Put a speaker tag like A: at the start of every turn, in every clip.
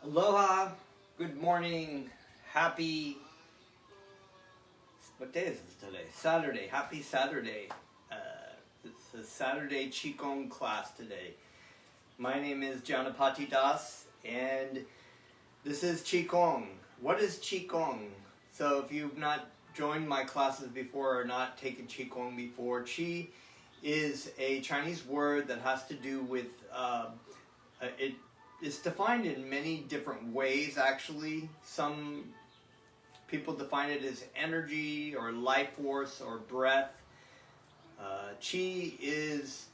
A: Aloha, good morning, happy, what day is this today? Saturday, happy Saturday. It's a Saturday Qigong class today. My name is Janapati Das, and this is Qigong. What is Qigong? So if you've not joined my classes before or not taken Qigong before, Qi is a Chinese word that has to do with, it's defined in many different ways actually. Some people define it as energy or life force or breath. Qi is,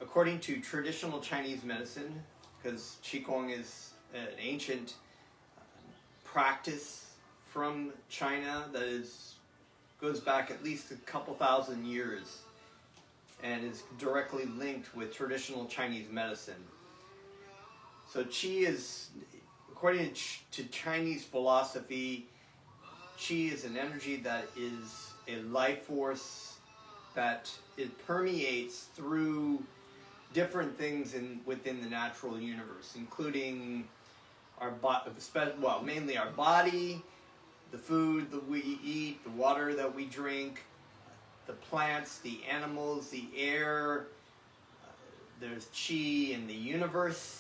A: according to traditional Chinese medicine, because Qigong is an ancient practice from China that goes back at least a couple thousand years and is directly linked with traditional Chinese medicine. So Qi is, according to Chinese philosophy, Qi is an energy that is a life force that it permeates through different things within the natural universe, including mainly our body, the food that we eat, the water that we drink, the plants, the animals, the air. There's Qi in the universe.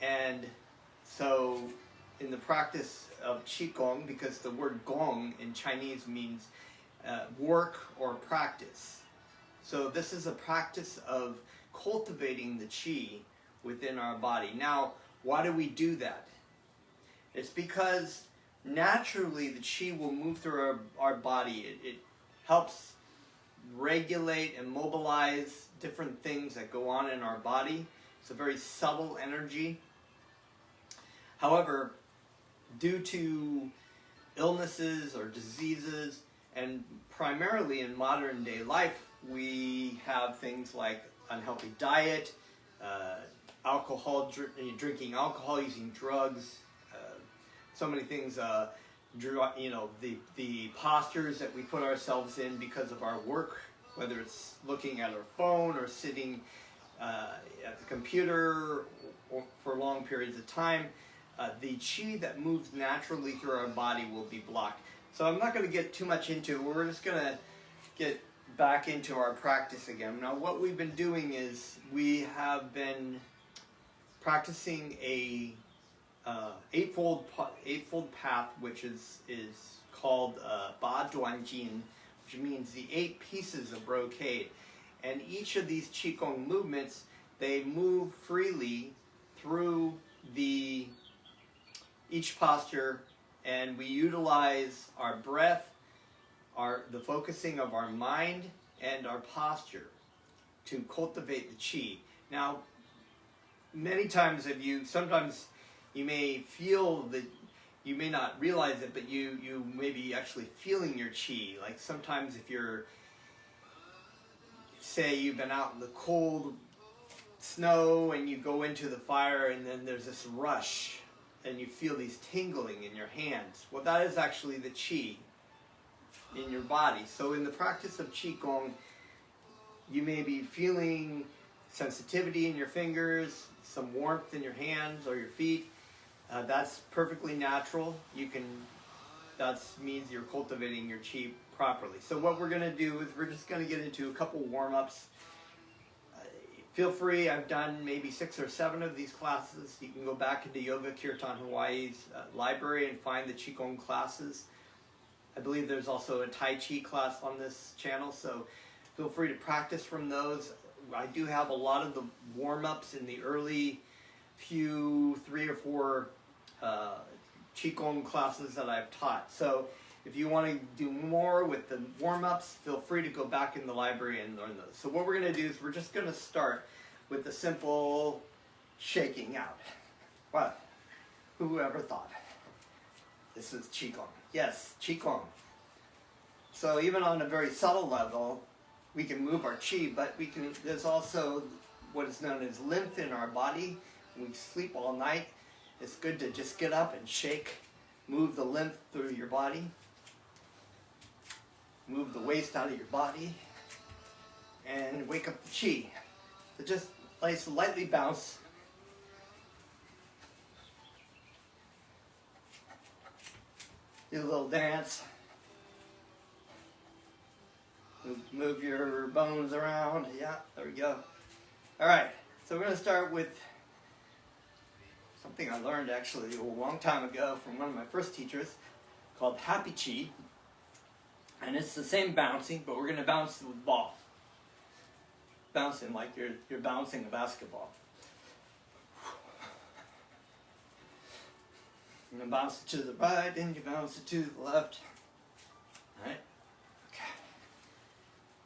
A: And so in the practice of Qigong, because the word Gong in Chinese means work or practice. So this is a practice of cultivating the Qi within our body. Now, why do we do that? It's because naturally the Qi will move through our body. It helps regulate and mobilize different things that go on in our body. It's a very subtle energy. However, due to illnesses or diseases, and primarily in modern day life, we have things like unhealthy diet, drinking alcohol, using drugs, so many things, the postures that we put ourselves in because of our work, whether it's looking at our phone or sitting at the computer for long periods of time. The Qi that moves naturally through our body will be blocked. So I'm not going to get too much into it. We're just going to get back into our practice again. Now what we've been doing is we have been practicing a eightfold path, which is called Ba Duan Jin, which means the 8 pieces of brocade. And each of these Qigong movements, they move freely through each posture, and we utilize our breath, the focusing of our mind, and our posture to cultivate the Qi. Now, many times sometimes you may feel that, you may not realize it, but you may be actually feeling your Qi. Like sometimes if say you've been out in the cold snow and you go into the fire and then there's this rush and you feel these tingling in your hands. Well, that is actually the Qi in your body. So in the practice of Qigong, you may be feeling sensitivity in your fingers, some warmth in your hands or your feet. That's perfectly natural. That means you're cultivating your Qi properly. So what we're going to do is we're just going to get into a couple warm-ups. Feel free, I've done maybe 6 or 7 of these classes. You can go back into Yoga Kirtan Hawaii's library and find the Qigong classes. I believe there's also a Tai Chi class on this channel, so feel free to practice from those. I do have a lot of the warm-ups in the early 3 or 4 Qigong classes that I've taught. So if you want to do more with the warm-ups, feel free to go back in the library and learn those. So what we're going to do is we're just going to start with the simple shaking out. What? Whoever thought? This is Qigong. Yes, Qigong. So even on a very subtle level, we can move our Qi, but there's also what is known as lymph in our body. When we sleep all night, it's good to just get up and shake, move the lymph through your body. Move the waste out of your body and wake up the Qi. So just lightly bounce Do a little dance. Move your bones around. Yeah, there we go. All right, so we're going to start with something I learned actually a long time ago from one of my first teachers called Happy Chi. And it's the same bouncing, but we're going to bounce with ball. Bouncing like you're bouncing a basketball. You're going to bounce it to the right, and you bounce it to the left. All right. Okay.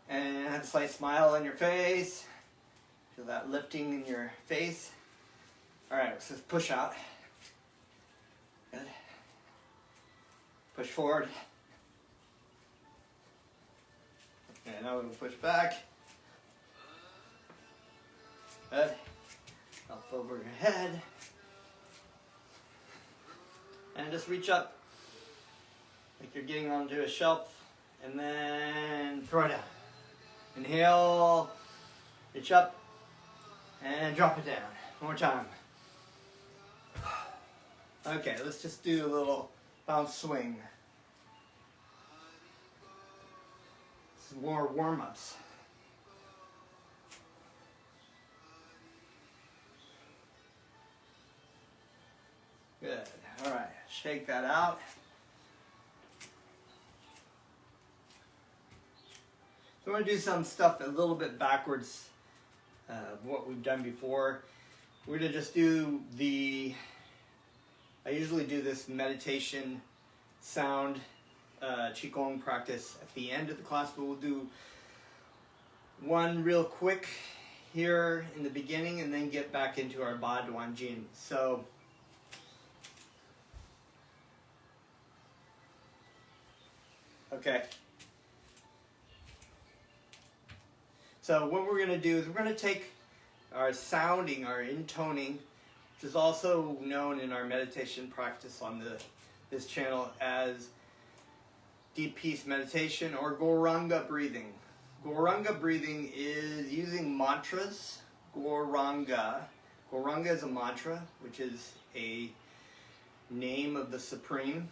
A: And have a slight smile on your face. Feel that lifting in your face. All right, so let's push out. Good. Push forward. And now we're going to push back. Good. Up over your head. And just reach up like you're getting onto a shelf. And then throw it down. Inhale. Reach up. And drop it down. One more time. Okay, let's just do a little bounce swing. This is more warm-ups. Good. All right, shake that out. So we're going to do some stuff a little bit backwards of what we've done before. We're going to just do I usually do this meditation sound Qigong practice at the end of the class, but we'll do one real quick here in the beginning and then get back into our Ba Duan Jin. So, okay. So what we're going to do is we're going to take our sounding, our intoning, which is also known in our meditation practice on this channel as deep peace meditation or Goranga breathing. Goranga breathing is using mantras. Goranga is a mantra, which is a name of the Supreme,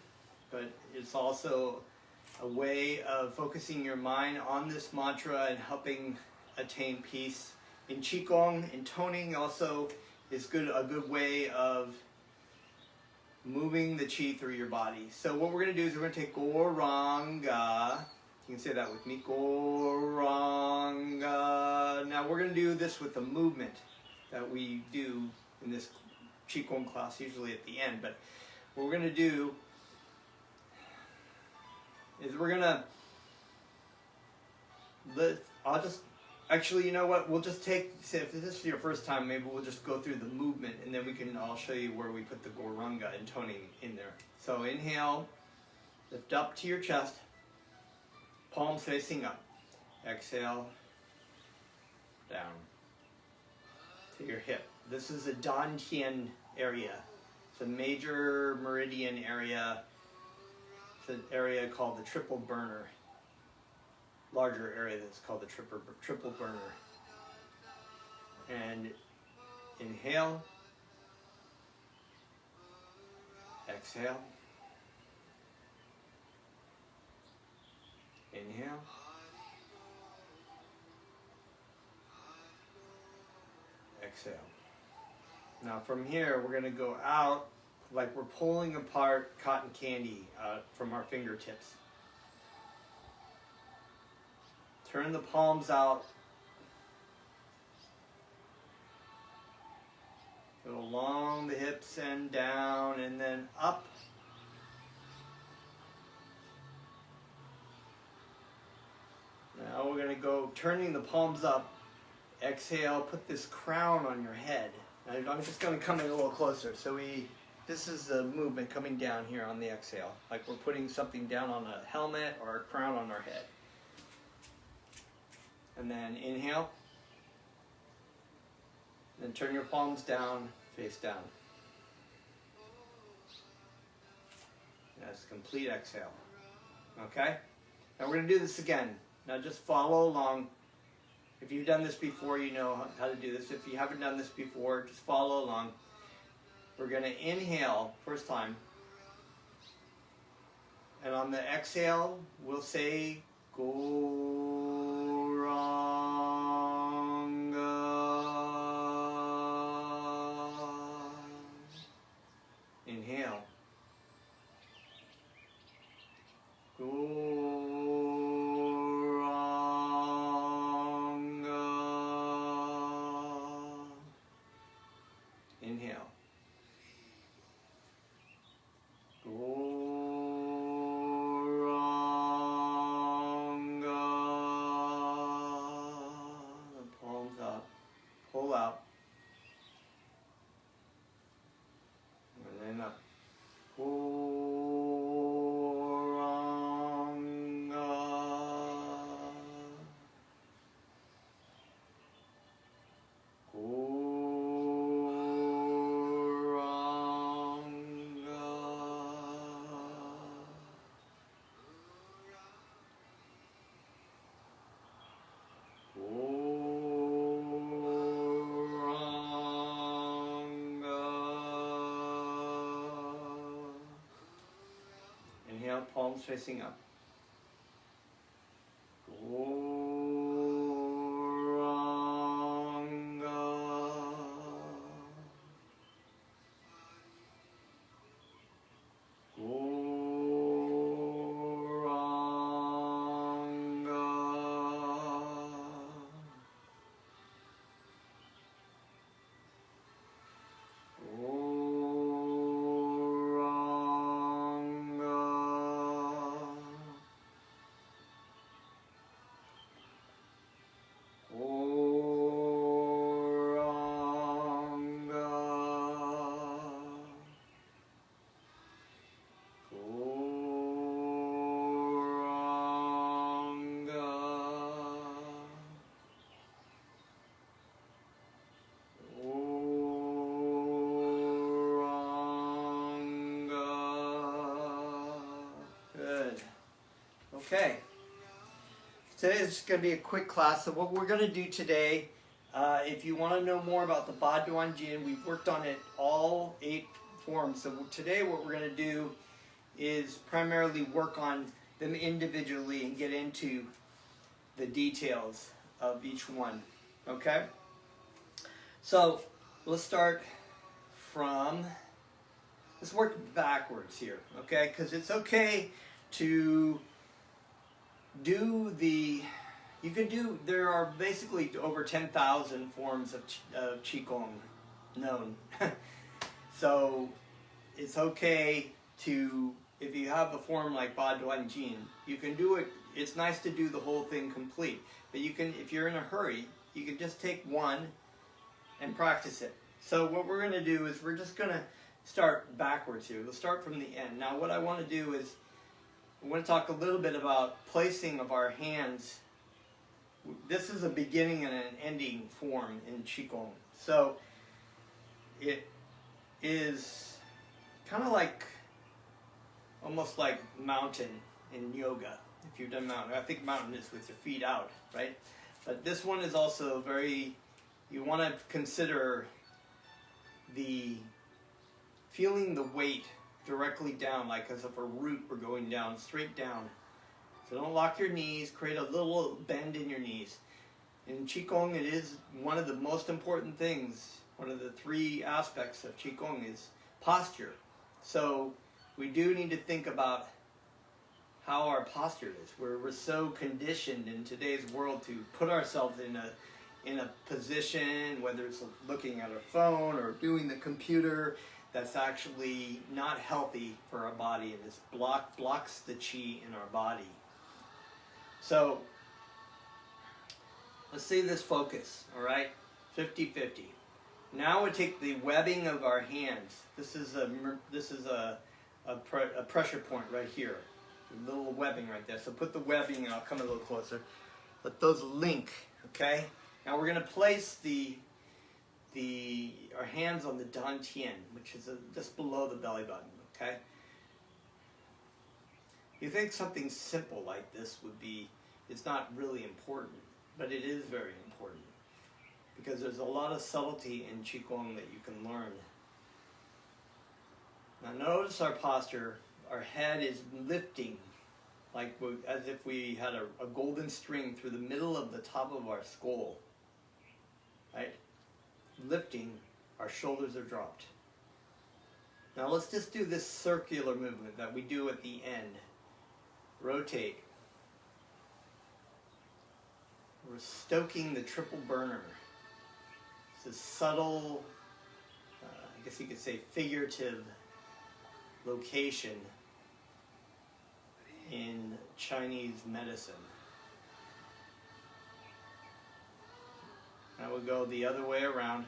A: but it's also a way of focusing your mind on this mantra and helping attain peace. In Qigong, intoning also is a good way of moving the chi through your body. So what we're going to do is we're going to take Goranga. You can say that with me. Goranga. Now we're going to do this with the movement that we do in this Qigong class, usually at the end. But what we're going to do is we're going to actually, you know what? We'll just say if this is your first time, maybe we'll just go through the movement and then I'll show you where we put the Goranga intoning in there. So inhale, lift up to your chest, palms facing up. Exhale, down to your hip. This is a Dantian area. It's a major meridian area. It's an area called the triple burner. Larger area that's called the triple burner. And inhale, exhale, inhale, exhale. Now from here we're going to go out like we're pulling apart cotton candy from our fingertips. Turn the palms out. Go along the hips and down and then up. Now we're going to go turning the palms up. Exhale, put this crown on your head. Now I'm just going to come in a little closer. So this is the movement coming down here on the exhale. Like we're putting something down on a helmet or a crown on our head. And then inhale. Then turn your palms down, face down. That's complete exhale. Okay? Now we're going to do this again. Now just follow along. If you've done this before, you know how to do this. If you haven't done this before, just follow along. We're going to inhale, first time. And on the exhale, we'll say Goranga. Inhale. Goranga. Inhale. Goranga. The palms up. Pull out. And then up. Goranga. Goranga. Inhale, palms facing up. Goranga. Goranga. Good. Okay. Today is going to be a quick class. So what we're going to do today, if you want to know more about the Ba Duan Jin, we've worked on it all 8 forms. So today what we're going to do is primarily work on them individually and get into the details of each one. Okay? So let's start from, let's work backwards here. Okay? Because it's okay to do the, you can do, there are basically over 10,000 forms of Qigong known. So it's okay to, if you have a form like Ba Duan Jin, you can do it. It's nice to do the whole thing complete, but you can, if you're in a hurry, you can just take one and practice it. So what we're going to do is we're just going to start backwards here. We'll start from the end. Now what I want to do is I want to talk a little bit about placing of our hands. This is a beginning and an ending form in Qigong. So it is kind of like, almost like mountain in yoga. If you've done mountain, I think mountain is with your feet out, right? But this one is also very, you want to consider the feeling the weight directly down, like as if a root were going down, straight down. So don't lock your knees, create a little bend in your knees. In Qigong, it is one of the most important things, one of the 3 aspects of Qigong is posture. So we do need to think about how our posture is. We're so conditioned in today's world to put ourselves in a position, whether it's looking at our phone or doing the computer, that's actually not healthy for our body, and this blocks the qi in our body. So let's see this focus, all right? 50-50. Now we take the webbing of our hands. This is a pressure point right here. A little webbing right there. So put the webbing, and I'll come a little closer. Let those link, okay? Now we're going to place our hands on the dantian, which is just below the belly button, okay? You think something simple like this would be, it's not really important, but it is very important because there's a lot of subtlety in Qigong that you can learn. Now notice our posture our head is lifting, like as if we had a golden string through the middle of the top of our skull, right? Lifting, our shoulders are dropped. Now let's just do this circular movement that we do at the end. Rotate. We're stoking the triple burner. It's a subtle, I guess you could say figurative location in Chinese medicine. Now we'll go the other way around.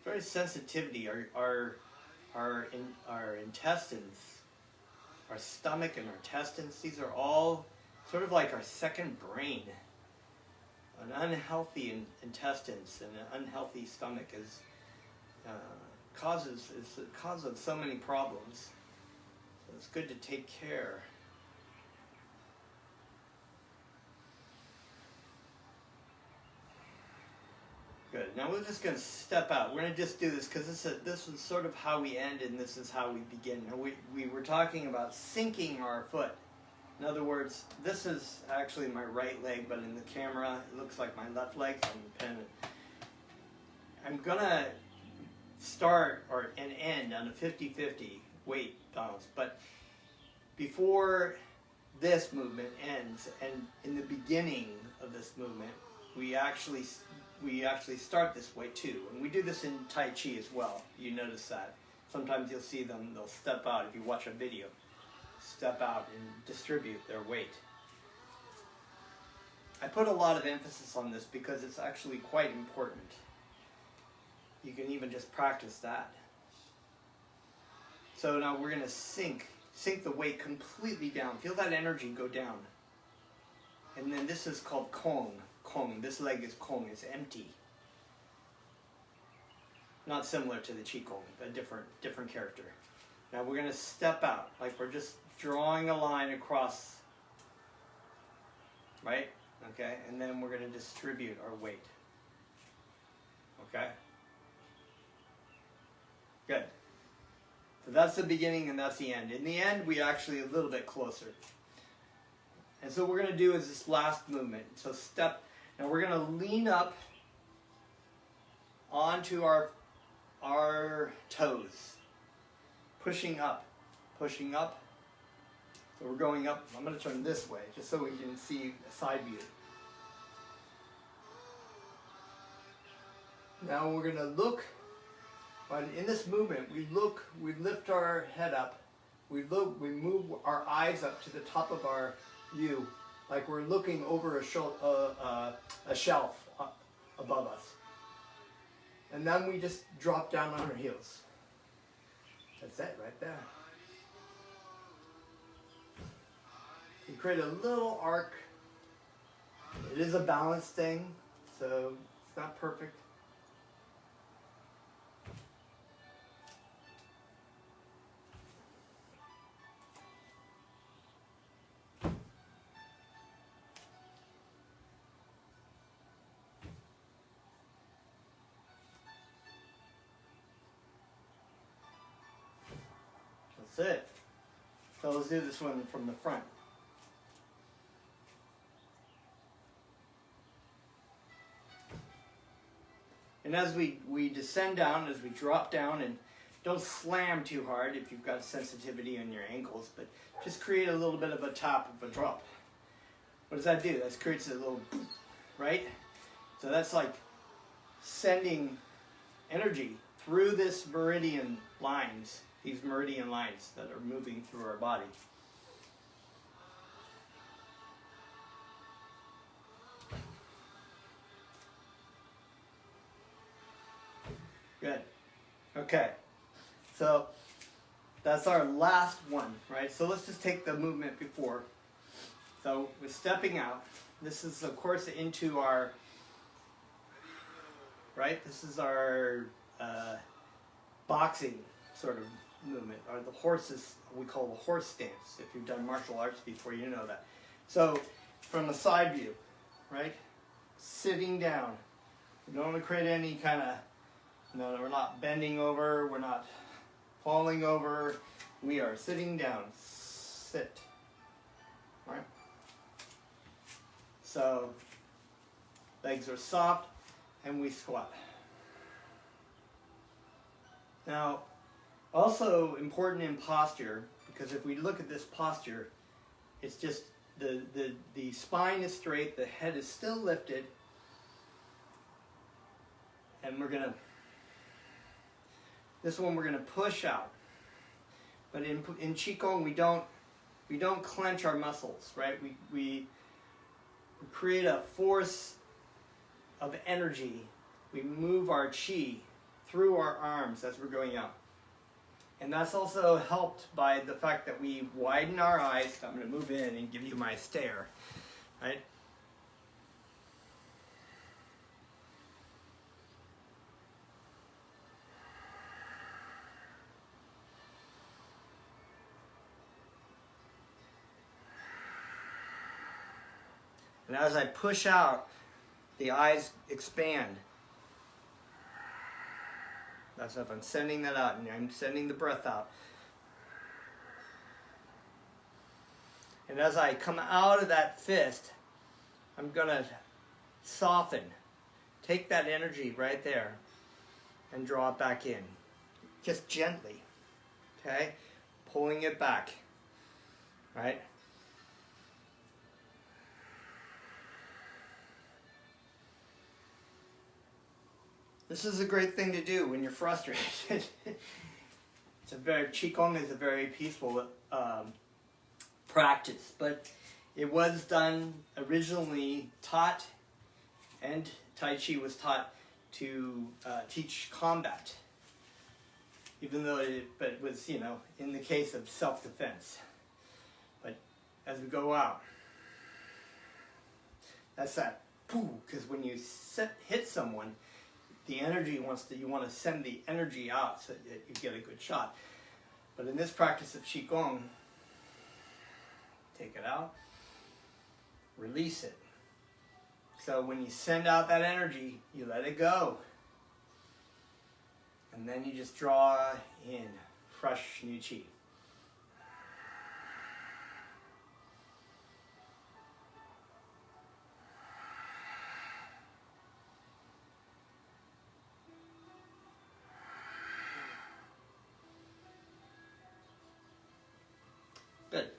A: Very sensitivity. Our intestines, our stomach and our intestines, these are all sort of like our second brain. An unhealthy intestines and an unhealthy stomach is the cause of so many problems. So it's good to take care. Good. Now we're just going to step out. We're going to just do this because this is sort of how we end and this is how we begin. Now we were talking about sinking our foot. In other words, this is actually my right leg, but in the camera it looks like my left leg. So I'm going to start and end on a 50-50 weight balance. But before this movement ends and in the beginning of this movement, we actually start this way too, and we do this in Tai Chi as well. You notice that. Sometimes you'll see them, they'll step out if you watch a video. Step out and distribute their weight. I put a lot of emphasis on this because it's actually quite important. You can even just practice that. So now we're going to sink the weight completely down. Feel that energy go down. And then this is called Gong. Gong. This leg is Gong. It's empty. Not similar to the Qigong, a different character. Now we're going to step out, like we're just drawing a line across, right? Okay, and then we're going to distribute our weight. Okay? Good. So that's the beginning and that's the end. In the end, we actually a little bit closer. And so what we're going to do is this last movement. So now we're going to lean up onto our toes. Pushing up. So we're going up. I'm going to turn this way just so we can see a side view. Now we're going to look, in this movement, we lift our head up, we move our eyes up to the top of our view, like we're looking over a shelf above us. And then we just drop down on our heels. That's it right there. You create a little arc. It is a balance thing, so it's not perfect. That's it. So let's do this one from the front. And as we descend down, as we drop down, and don't slam too hard if you've got sensitivity on your ankles, but just create a little bit of a top of a drop. What does that do? That creates a little, right? So that's like sending energy through this meridian lines, these meridian lines that are moving through our body. Good. Okay. So that's our last one, right? So let's just take the movement before. So we're stepping out. This is, of course, into our, right? This is our boxing sort of movement, or the horses, we call the horse stance. If you've done martial arts before, you know that. So from a side view, right? Sitting down. We don't want to create any kind of No, we're not bending over, we're not falling over. We are sitting down. Sit. All right? So, legs are soft, and we squat. Now, also important in posture, because if we look at this posture, it's just the spine is straight, the head is still lifted, and this one we're gonna push out. But in Qigong we don't clench our muscles, right? We create a force of energy. We move our qi through our arms as we're going out. And that's also helped by the fact that we widen our eyes. I'm going to move in and give you my stare, right? And as I push out, the eyes expand. That's if I'm sending that out, and I'm sending the breath out. And as I come out of that fist, I'm going to soften. Take that energy right there and draw it back in. Just gently, okay? Pulling it back, right? This is a great thing to do when you're frustrated. Qigong is a very peaceful practice, but it was done originally taught, and Tai Chi was taught to teach combat, even though it was, in the case of self-defense. But as we go out, that's that poo, because when you hit someone, the energy you want to send the energy out so that you get a good shot. But in this practice of Qigong, take it out, release it. So when you send out that energy, you let it go. And then you just draw in fresh new qi. Good.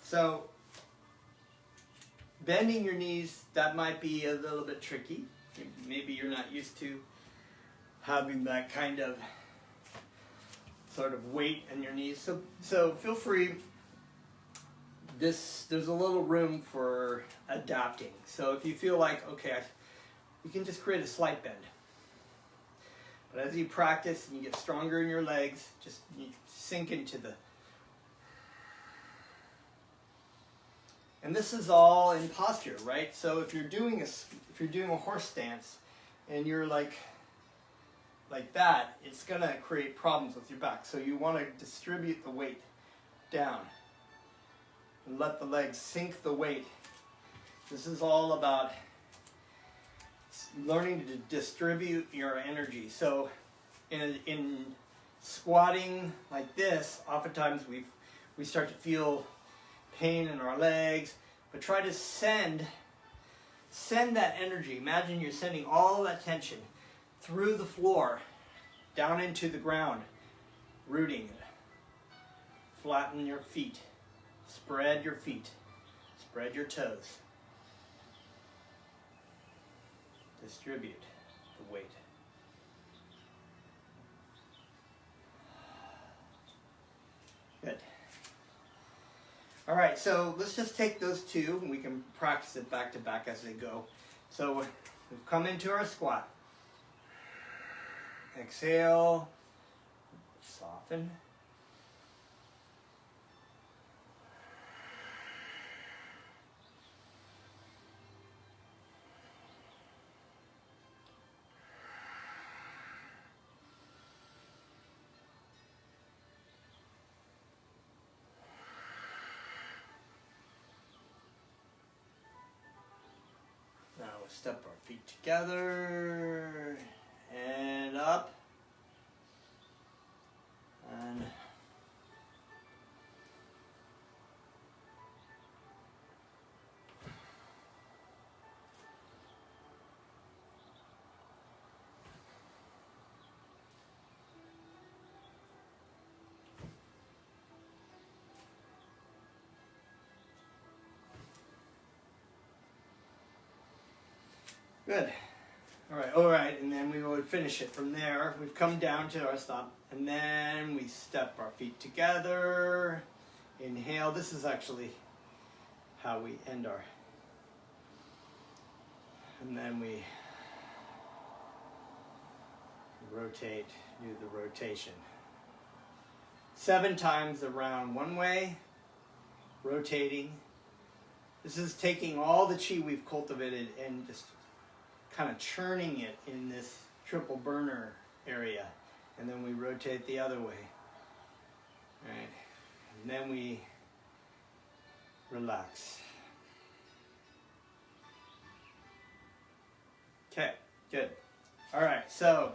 A: So, bending your knees, that might be a little bit tricky. Maybe you're not used to having that kind of sort of weight in your knees. So feel free. There's a little room for adapting. So if you feel like, okay, you can just create a slight bend. But as you practice and you get stronger in your legs, just you sink into the. And this is all in posture, right? So if you're doing a horse stance, and you're like that, it's gonna create problems with your back. So you want to distribute the weight down and let the legs sink the weight. This is all about learning to distribute your energy. So in squatting like this, oftentimes we start to feel pain in our legs, but try to send that energy. Imagine you're sending all that tension through the floor, down into the ground, rooting it. Flatten your feet, spread your feet, spread your toes. Distribute the weight. Good. All right, so let's just take those two, and we can practice it back to back as they go. So we've come into our squat. Exhale, soften. Now we'll step our feet together and up. Good. All right, and then we would finish it from there. We've come down to our stop, and then we step our feet together. Inhale. This is actually how we end our. And then we rotate, do the rotation. 7 times around one way, rotating. This is taking all the chi we've cultivated and just kind of churning it in this triple burner area. And then we rotate the other way. All right. And then we relax. Okay, good. All right, so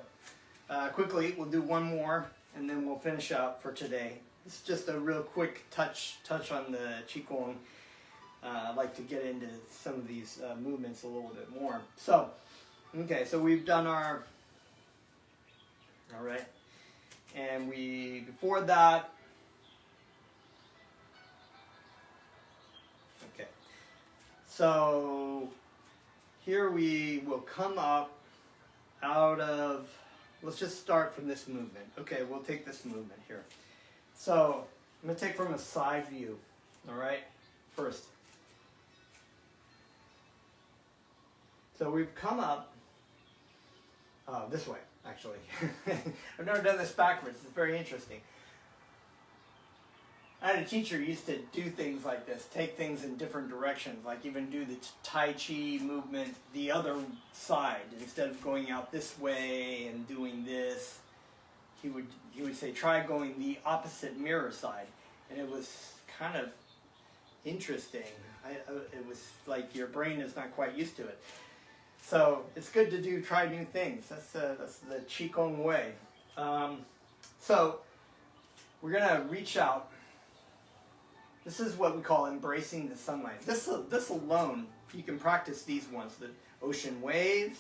A: quickly we'll do one more and then we'll finish out for today. It's just a real quick touch on the Qigong. I'd like to get into some of these movements a little bit more. So, okay, so we've done our, all right, and before that, okay, so here we will come up out of, let's just start from this movement. Okay, we'll take this movement here. So I'm going to take from a side view, all right, first. So we've come up this way, actually. I've never done this backwards. It's very interesting. I had a teacher who used to do things like this, take things in different directions, like even do the Tai Chi movement the other side. Instead of going out this way and doing this, he would say, try going the opposite mirror side. And it was kind of interesting. It was like your brain is not quite used to it. So it's good to try new things. That's the Qigong way. So we're going to reach out. This is what we call embracing the sunlight. This alone, you can practice these ones, the ocean waves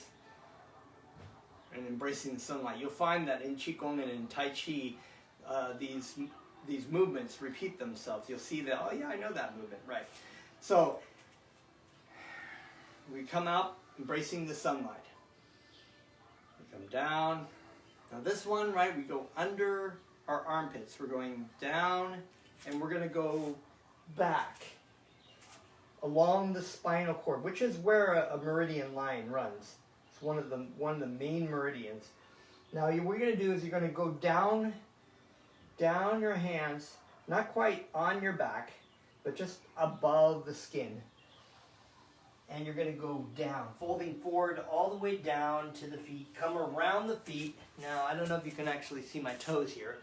A: and embracing the sunlight. You'll find that in Qigong and in Tai Chi, these movements repeat themselves. You'll see that, oh yeah, I know that movement, right. So we come out, embracing the sunlight. We come down. Now this one, right, we go under our armpits. We're going down and we're going to go back along the spinal cord, which is where a meridian line runs. It's one of the main meridians. Now what you're going to do is you're going to go down your hands, not quite on your back, but just above the skin. And you're going to go down, folding forward all the way down to the feet. Come around the feet. Now, I don't know if you can actually see my toes here.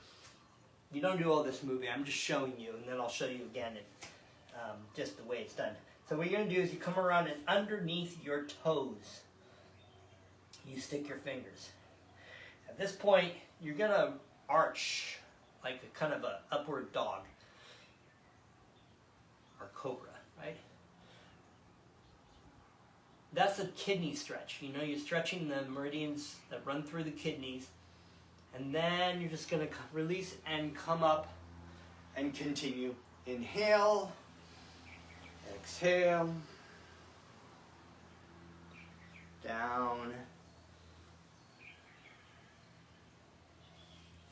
A: You don't do all this moving. I'm just showing you, and then I'll show you again just the way it's done. So what you're going to do is you come around and underneath your toes, you stick your fingers. At this point, you're going to arch like a kind of an upward dog or cobra, right? That's a kidney stretch. You know, you're stretching the meridians that run through the kidneys. And then you're just going to release and come up and continue. Inhale. Exhale. Down.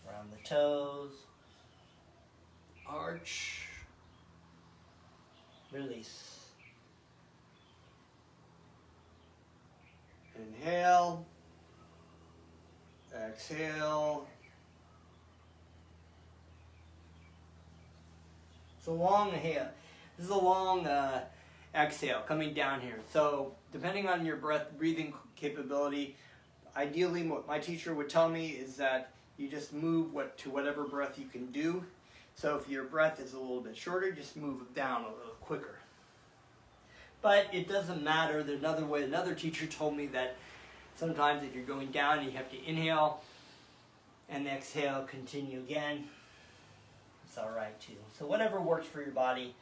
A: Around the toes. Arch. Release. Inhale. Exhale. It's a long inhale. This is a long exhale coming down here. So depending on your breathing capability, ideally what my teacher would tell me is that you just move to whatever breath you can do. So if your breath is a little bit shorter, just move down a little quicker. But it doesn't matter. There's another way. Another teacher told me that sometimes if you're going down, you have to inhale and exhale, continue again. It's all right too. So whatever works for your body.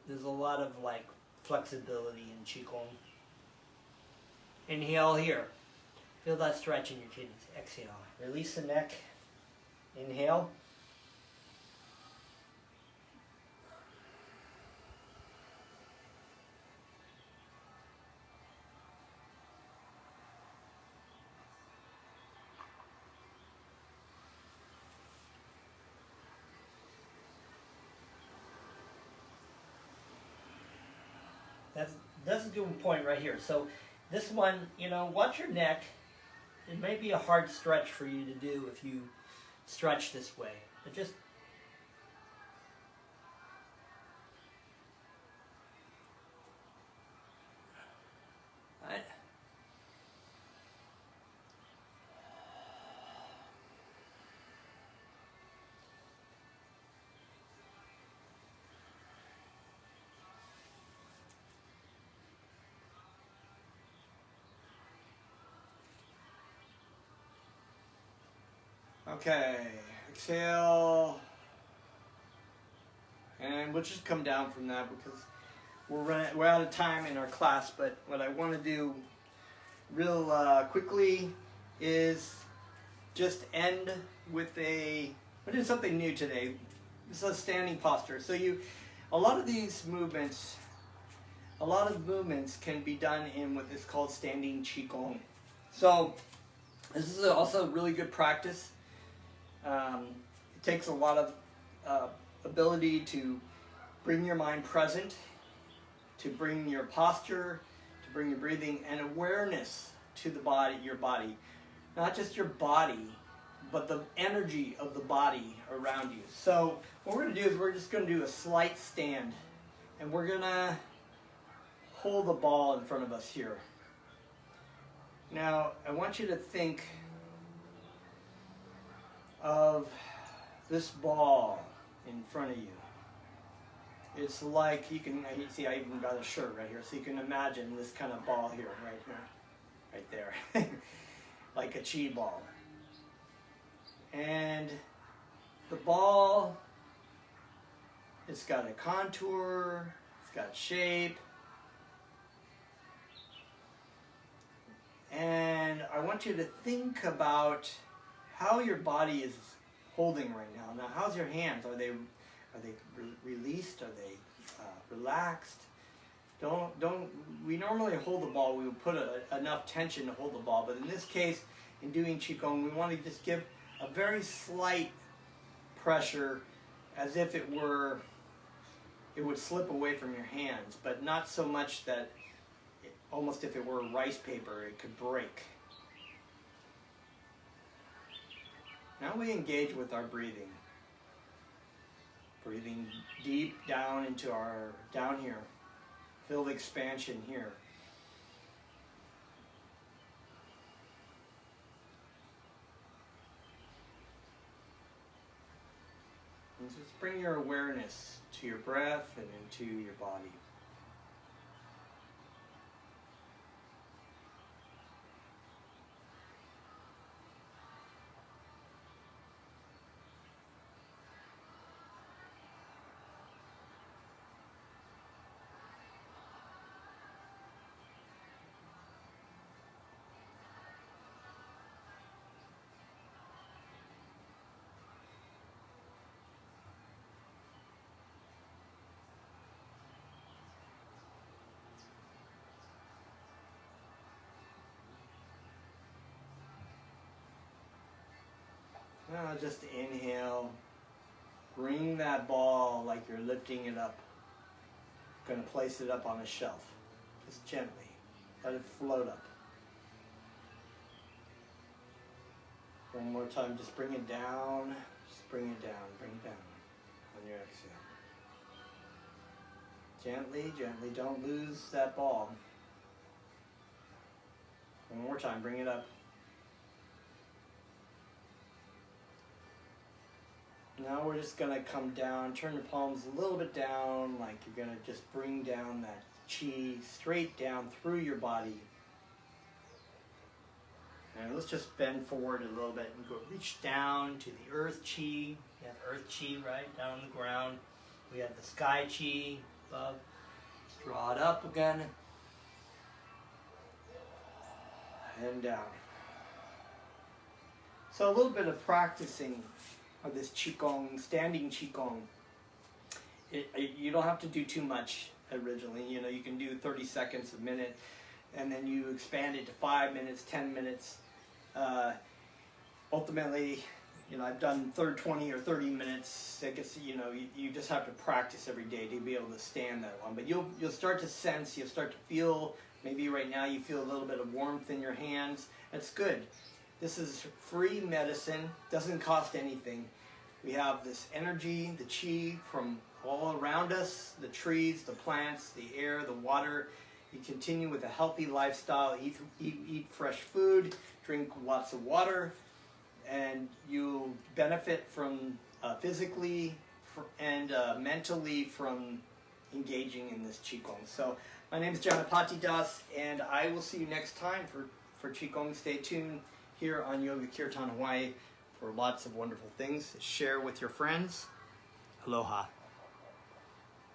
A: There's a lot of like flexibility in Qigong. Inhale here. Feel that stretch in your kidneys. Exhale. Release the neck. Inhale.
B: that's a good point right here. So this one, you know, watch your neck. It may be a hard stretch for you to do if you stretch this way, but just right.
A: Okay, exhale. And we'll just come down from that because we're out of time in our class, but what I want to do real quickly is just end with we're doing something new today. This is a standing posture. So a lot of movements can be done in what is called standing qigong. So this is also really good practice. It takes a lot of ability to bring your mind present, to bring your posture, to bring your breathing and awareness to your body. Not just your body, but the energy of the body around you. So what we're going to do is we're just going to do a slight stand, and we're going to hold the ball in front of us here. Now, I want you to think of this ball in front of you. It's like you see I even got a shirt right here, so you can imagine this kind of ball here, right there, like a chi ball. And the ball, it's got a contour, it's got shape, and I want you to think about how your body is holding right now. Now, how's your hands? Are they released? Are they relaxed? We normally hold the ball. We would put enough tension to hold the ball, but in this case, in doing qigong, we want to just give a very slight pressure, as if it would slip away from your hands, but not so much that almost if it were rice paper, it could break. Now we engage with our breathing. Breathing deep down into down here. Feel the expansion here. And just bring your awareness to your breath and into your body. Now just inhale. Bring that ball like you're lifting it up. Going to place it up on a shelf. Just gently. Let it float up. One more time. Just bring it down. Just bring it down. Bring it down on your exhale. Gently, gently. Don't lose that ball. One more time. Bring it up. Now we're just going to come down, turn your palms a little bit down, like you're going to just bring down that chi straight down through your body. And let's just bend forward a little bit and reach down to the earth chi. You have earth chi right down on the ground. We have the sky chi above. Let's draw it up again. And down. So a little bit of practicing of this qigong, standing qigong. You don't have to do too much originally. You know, you can do 30 seconds, a minute, and then you expand it to 5 minutes, 10 minutes. Ultimately, I've done 20 or 30 minutes. I guess, you just have to practice every day to be able to stand that long. But you'll start to sense, you'll start to feel, maybe right now you feel a little bit of warmth in your hands. That's good. This is free medicine, doesn't cost anything. We have this energy, the chi from all around us, the trees, the plants, the air, the water. You continue with a healthy lifestyle, eat fresh food, drink lots of water, and you benefit from physically and mentally from engaging in this Qigong. So my name is Janapati Das, and I will see you next time for Qigong. Stay tuned here on Yoga Kirtan Hawaii for lots of wonderful things. Share with your friends. Aloha.